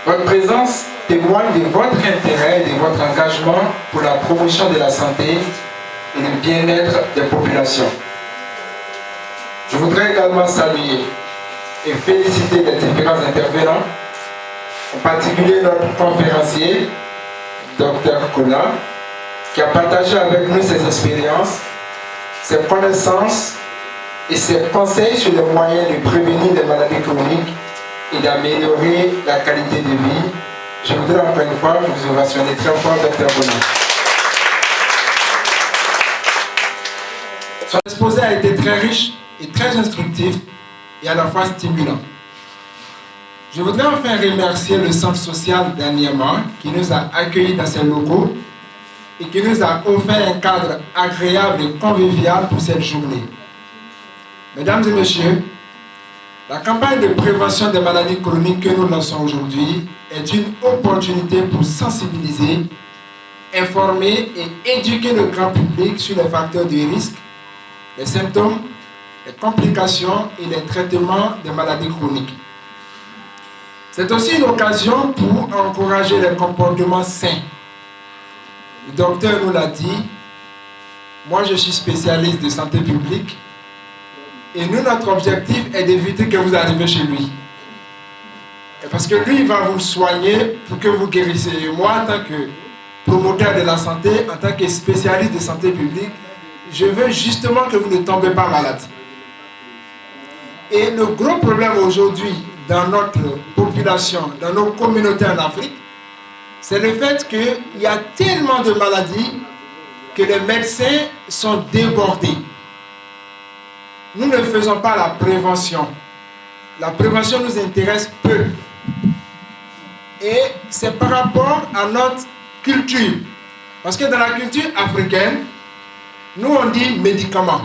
Votre présence témoigne de votre intérêt et de votre engagement pour la promotion de la santé et le bien-être des populations. Je voudrais également saluer et féliciter les différents intervenants, en particulier notre conférencier, Dr Kola, qui a partagé avec nous ses expériences, ses connaissances et ses conseils sur les moyens de prévenir les maladies chroniques et d'améliorer la qualité de vie. Je voudrais encore une fois vous ovationner très fort, Dr Kola. Son exposé a été très riche et très instructif et à la fois stimulant. Je voudrais enfin remercier le Centre social d'Aniema qui nous a accueillis dans ses locaux et qui nous a offert un cadre agréable et convivial pour cette journée. Mesdames et messieurs, la campagne de prévention des maladies chroniques que nous lançons aujourd'hui est une opportunité pour sensibiliser, informer et éduquer le grand public sur les facteurs de risque, les symptômes, les complications et les traitements des maladies chroniques. C'est aussi une occasion pour encourager les comportements sains. Le docteur nous l'a dit, moi je suis spécialiste de santé publique et nous, notre objectif est d'éviter que vous arriviez chez lui. Et parce que lui, il va vous soigner pour que vous guérissiez. Et moi, en tant que promoteur de la santé, en tant que spécialiste de santé publique, je veux justement que vous ne tombez pas malade. Et le gros problème aujourd'hui dans notre population, dans nos communautés en Afrique, c'est le fait qu'il y a tellement de maladies que les médecins sont débordés. Nous ne faisons pas la prévention. La prévention nous intéresse peu. Et c'est par rapport à notre culture. Parce que dans la culture africaine, nous on dit médicament.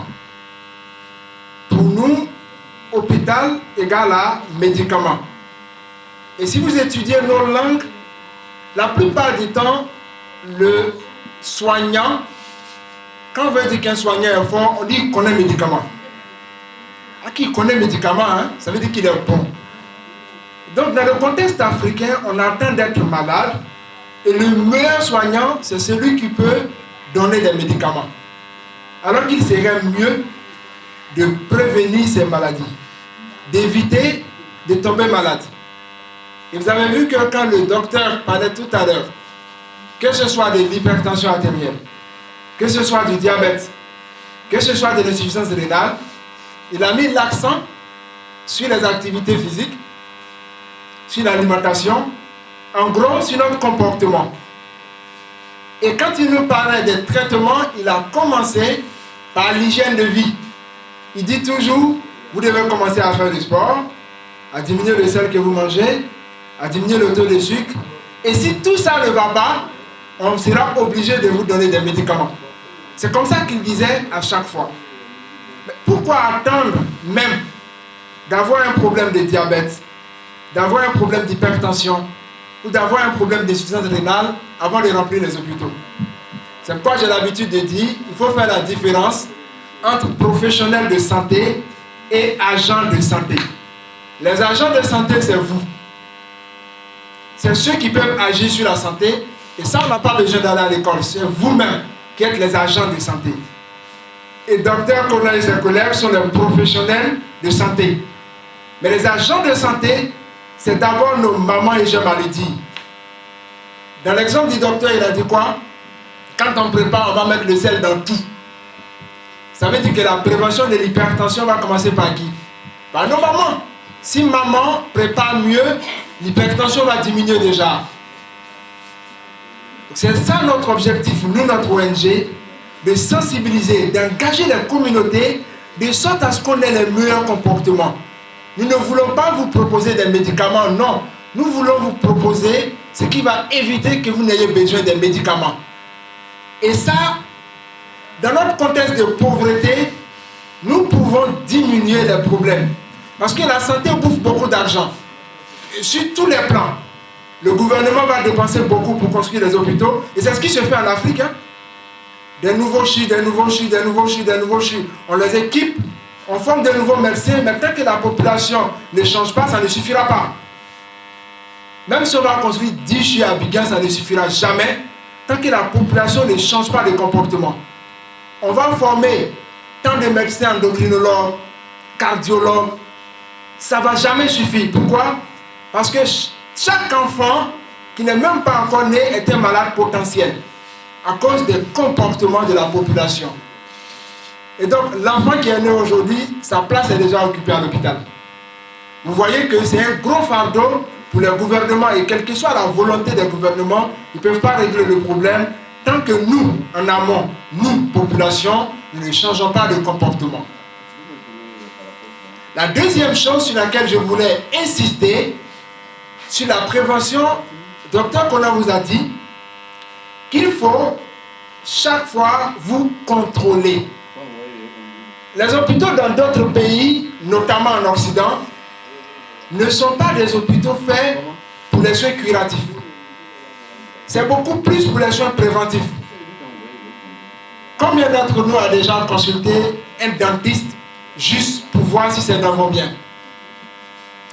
Pour nous, hôpital égale à médicament. Et si vous étudiez nos langues, la plupart du temps, le soignant, quand on veut dire qu'un soignant est fort, on dit qu'il connaît le médicament. À qui connaît le médicament, hein, ça veut dire qu'il est bon. Donc dans le contexte africain, on attend d'être malade et le meilleur soignant, c'est celui qui peut donner des médicaments. Alors qu'il serait mieux de prévenir ces maladies, d'éviter de tomber malade. Et vous avez vu que quand le docteur parlait tout à l'heure, que ce soit de l'hypertension artérielle, que ce soit du diabète, que ce soit de l'insuffisance rénale, il a mis l'accent sur les activités physiques, sur l'alimentation, en gros sur notre comportement. Et quand il nous parlait des traitements, il a commencé par l'hygiène de vie. Il dit toujours, vous devez commencer à faire du sport, à diminuer le sel que vous mangez, à diminuer le taux de sucre. Et si tout ça ne va pas, on sera obligé de vous donner des médicaments. C'est comme ça qu'il disait à chaque fois. Mais pourquoi attendre même d'avoir un problème de diabète, d'avoir un problème d'hypertension ou d'avoir un problème d'insuffisance rénale avant de remplir les hôpitaux? C'est pourquoi j'ai l'habitude de dire qu'il faut faire la différence entre professionnels de santé et agents de santé. Les agents de santé, c'est vous. C'est ceux qui peuvent agir sur la santé. Et ça, on n'a pas besoin d'aller à l'école. C'est vous-même qui êtes les agents de santé. Et Dr Kola et ses collègues sont les professionnels de santé. Mais les agents de santé, c'est d'abord nos mamans et j'aime à le dire. Dans l'exemple du docteur, il a dit quoi? Quand on prépare, on va mettre le sel dans tout. Ça veut dire que la prévention de l'hypertension va commencer par qui? Par nos mamans. Si maman prépare mieux, l'hypertension va diminuer déjà. C'est ça notre objectif, nous, notre ONG, de sensibiliser, d'engager les communautés, de sorte à ce qu'on ait les meilleurs comportements. Nous ne voulons pas vous proposer des médicaments, non. Nous voulons vous proposer ce qui va éviter que vous n'ayez besoin des médicaments. Et ça, dans notre contexte de pauvreté, nous pouvons diminuer les problèmes. Parce que la santé bouffe beaucoup d'argent. Sur tous les plans. Le gouvernement va dépenser beaucoup pour construire les hôpitaux. Et c'est ce qui se fait en Afrique. Hein? Des nouveaux CHU, des nouveaux CHU, des nouveaux CHU, des nouveaux CHU. On les équipe, on forme de nouveaux médecins, mais tant que la population ne change pas, ça ne suffira pas. Même si on va construire 10 CHU à Abidjan, ça ne suffira jamais tant que la population ne change pas de comportement. On va former tant de médecins endocrinologues, cardiologues, ça ne va jamais suffire. Pourquoi? Parce que chaque enfant qui n'est même pas encore né est un malade potentiel à cause des comportements de la population. Et donc, l'enfant qui est né aujourd'hui, sa place est déjà occupée à l'hôpital. Vous voyez que c'est un gros fardeau pour les gouvernements et quelle que soit la volonté des gouvernements, ils ne peuvent pas régler le problème tant que nous, en amont, nous, population, nous ne changeons pas de comportement. La deuxième chose sur laquelle je voulais insister, sur la prévention, Dr Kona vous a dit qu'il faut chaque fois vous contrôler. Les hôpitaux dans d'autres pays, notamment en Occident, ne sont pas des hôpitaux faits pour les soins curatifs. C'est beaucoup plus pour les soins préventifs. Combien d'entre nous a déjà consulté un dentiste juste pour voir si ses dents vont bien?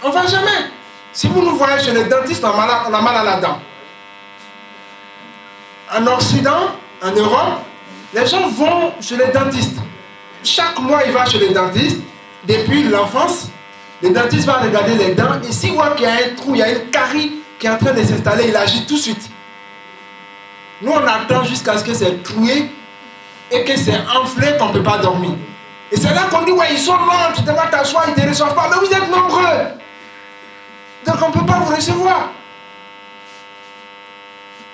On ne va jamais. Si vous nous voyez chez le dentiste, on a mal à la dent. En Occident, en Europe, les gens vont chez les dentistes. Chaque mois, il va chez le dentiste. Depuis l'enfance, le dentiste va regarder les dents et s'il voit qu'il y a un trou, il y a une carie qui est en train de s'installer, il agit tout de suite. Nous, on attend jusqu'à ce que c'est troué et que c'est enflé qu'on ne peut pas dormir. Et c'est là qu'on dit, ouais, ils sont longs, tu devrais t'asseoir, ils ne te reçoivent pas. Mais vous êtes nombreux. Donc on ne peut pas vous recevoir.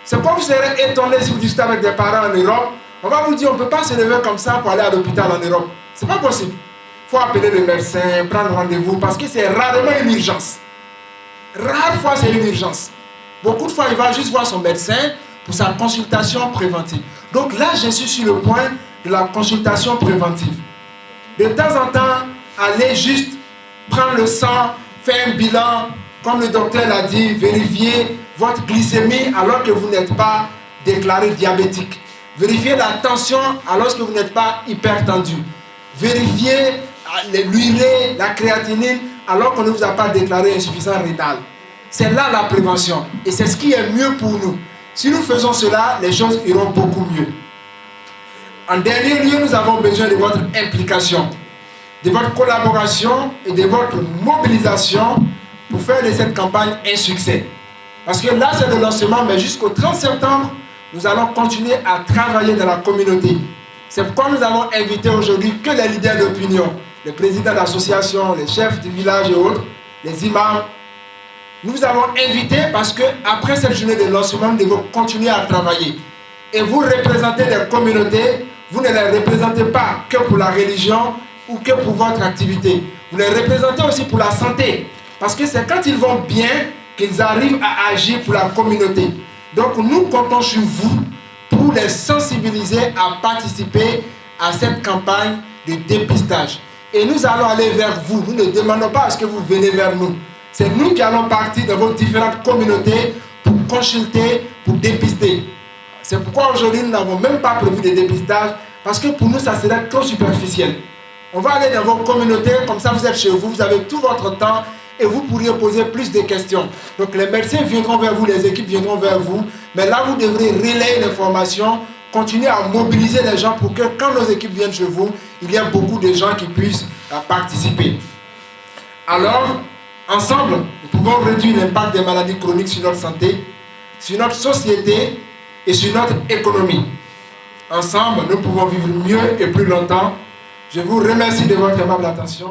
C'est pourquoi vous serez étonné si vous discutez avec des parents en Europe. On va vous dire, on ne peut pas se lever comme ça pour aller à l'hôpital en Europe. Ce n'est pas possible. Il faut appeler le médecin, prendre rendez-vous, parce que c'est rarement une urgence. Rare fois, c'est une urgence. Beaucoup de fois, il va juste voir son médecin pour sa consultation préventive. Donc là, je suis sur le point de la consultation préventive. De temps en temps, allez juste prendre le sang, faire un bilan, comme le docteur l'a dit, vérifier votre glycémie alors que vous n'êtes pas déclaré diabétique. Vérifiez la tension alors que vous n'êtes pas hypertendu. Vérifiez l'urée, la créatinine alors qu'on ne vous a pas déclaré insuffisance rénale. C'est là la prévention et c'est ce qui est mieux pour nous. Si nous faisons cela, les choses iront beaucoup mieux. En dernier lieu, nous avons besoin de votre implication, de votre collaboration et de votre mobilisation pour faire de cette campagne un succès. Parce que là, c'est le lancement, mais jusqu'au 30 septembre, nous allons continuer à travailler dans la communauté. C'est pourquoi nous avons invité aujourd'hui que les leaders d'opinion, les présidents d'associations, les chefs du village et autres, les imams. Nous vous avons invités parce qu'après cette journée de lancement, nous devons continuer à travailler. Et vous représentez les communautés, vous ne les représentez pas que pour la religion ou que pour votre activité. Vous les représentez aussi pour la santé. Parce que c'est quand ils vont bien qu'ils arrivent à agir pour la communauté. Donc nous comptons sur vous pour les sensibiliser à participer à cette campagne de dépistage. Et nous allons aller vers vous. Nous ne demandons pas à ce que vous venez vers nous. C'est nous qui allons partir dans vos différentes communautés pour consulter, pour dépister. C'est pourquoi aujourd'hui nous n'avons même pas prévu de dépistage parce que pour nous ça serait trop superficiel. On va aller dans vos communautés, comme ça vous êtes chez vous, vous avez tout votre temps et vous pourriez poser plus de questions. Donc les médecins viendront vers vous, les équipes viendront vers vous, mais là vous devrez relayer l'information, continuer à mobiliser les gens pour que quand nos équipes viennent chez vous, il y ait beaucoup de gens qui puissent participer. Alors, ensemble, nous pouvons réduire l'impact des maladies chroniques sur notre santé, sur notre société et sur notre économie. Ensemble, nous pouvons vivre mieux et plus longtemps. Je vous remercie de votre aimable attention.